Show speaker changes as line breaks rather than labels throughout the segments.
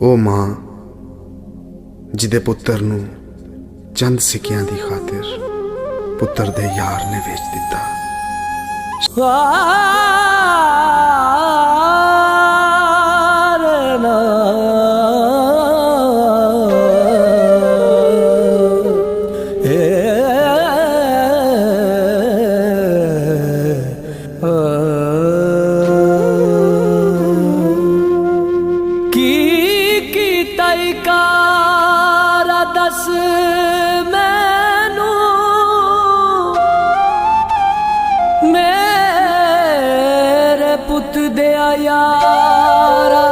ओ मां जिदे पुत्तर नूं चंद सिक्कियां दी खातिर पुत्तर दे यार ने बेच दिता।
दस मैनू मेरे पुत दिया यारा,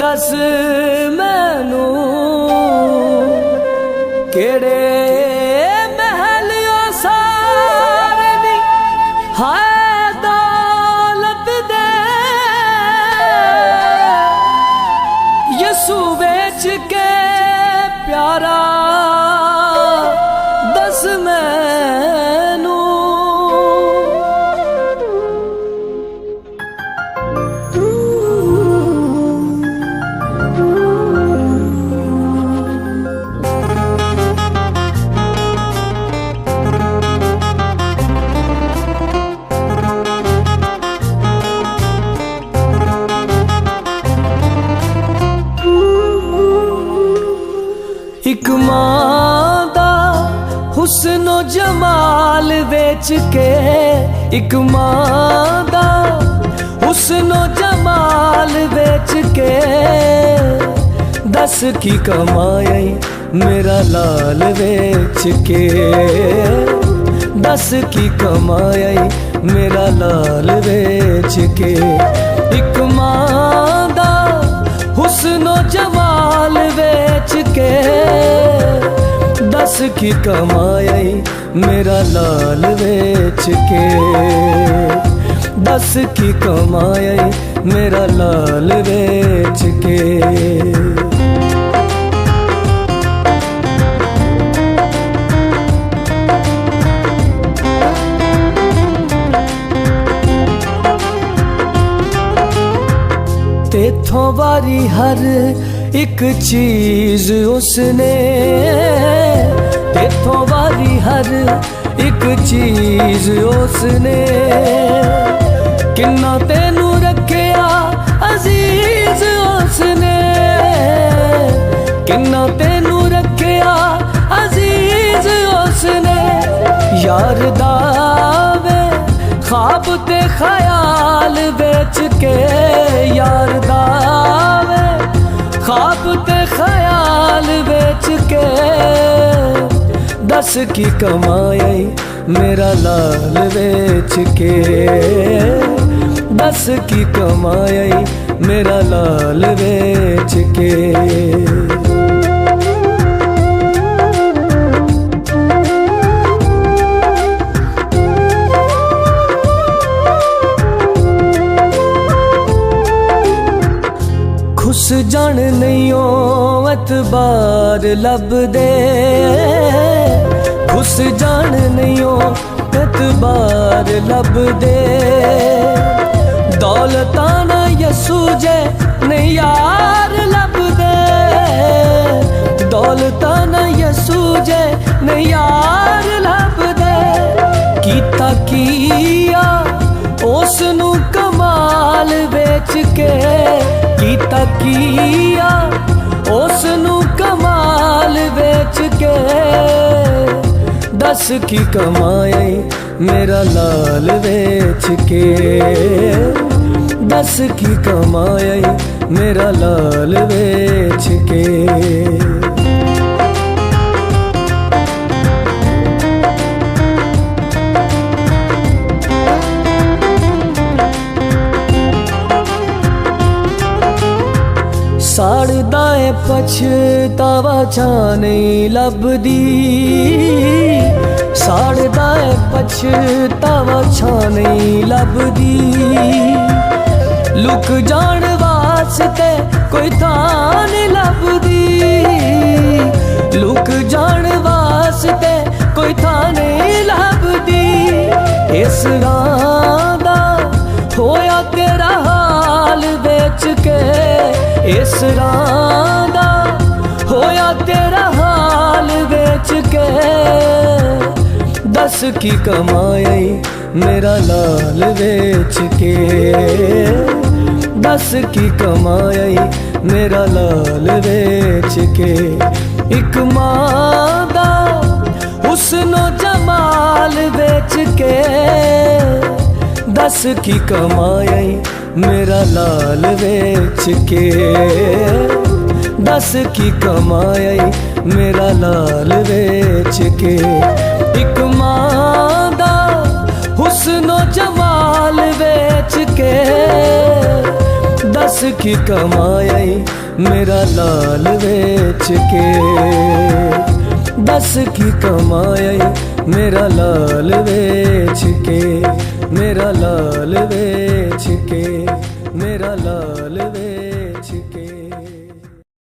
दस मैनू केड़े महलियों सारे दी हाय दौलत दे यसू बेच के प्यारा दस मैनू। एक मां दा हुस्नो जमाल बेच के, एक मां दा हुस्नो जमाल बेच के दस की कमाई मेरा लाल बेच के, दस की कमाई मेरा लाल बेच के। एक मां दा हुस्नो जमाल बेच के दस की कमाई मेरा लाल बेच के, दस की कमाई मेरा लाल बेच के। तेथों वारी हर एक चीज उसने, तेथों वारी हर एक चीज उसने किन्ना तेनू रखिया अजीज उसने, किन्ना तेनू रखिया अजीज उसने। यार दावे ख्वाब ते ख्याल बेच के, यार दावे ख्वाब ते ख्याल बेच के दस की कमाई मेरा लाल बेच के, दस की कमाई मेरा लाल बेच के। खुश जान नहीं हो एतबार लब दे, खुश जान नहीं हो एतबार लब दे। दौलता ना यसू जे नहीं यार लब दे, दौलता ना यसू जे नहीं यार लब दे। कीता किया उस नू कमाल बेच के, कीता किया उस नू कमाल बेच के दस की कमाई मेरा लाल बेच के, दस की कमाई मेरा लाल बेच के। साड़दा है पछतावा छां नहीं लभदी, साड़दा है पछतावा छां नहीं लभदी। लुक जान वास्ते कोई थां नहीं लभदी, लुक जान वास्ते कोई थां नहीं लभदी। इस गां दा होया तेरा हाल बेच के, इस राह दा होया तेरा हाल बेच के, दस की कमाई मेरा लाल बेच के, दस की कमाई मेरा लाल बेच के। एक माँ दा हुस्नो जमाल बेच के, दस की कमाई मेरा लाल बेच के, दस की कमाई मेरा लाल बेच के। एक माँ दा हुस्नो जमाल बेच के, दस की कमाई मेरा लाल बेच के, दस की कमाई मेरा लाल बेच के, मेरा लाल बेच के, मेरा लाल बेच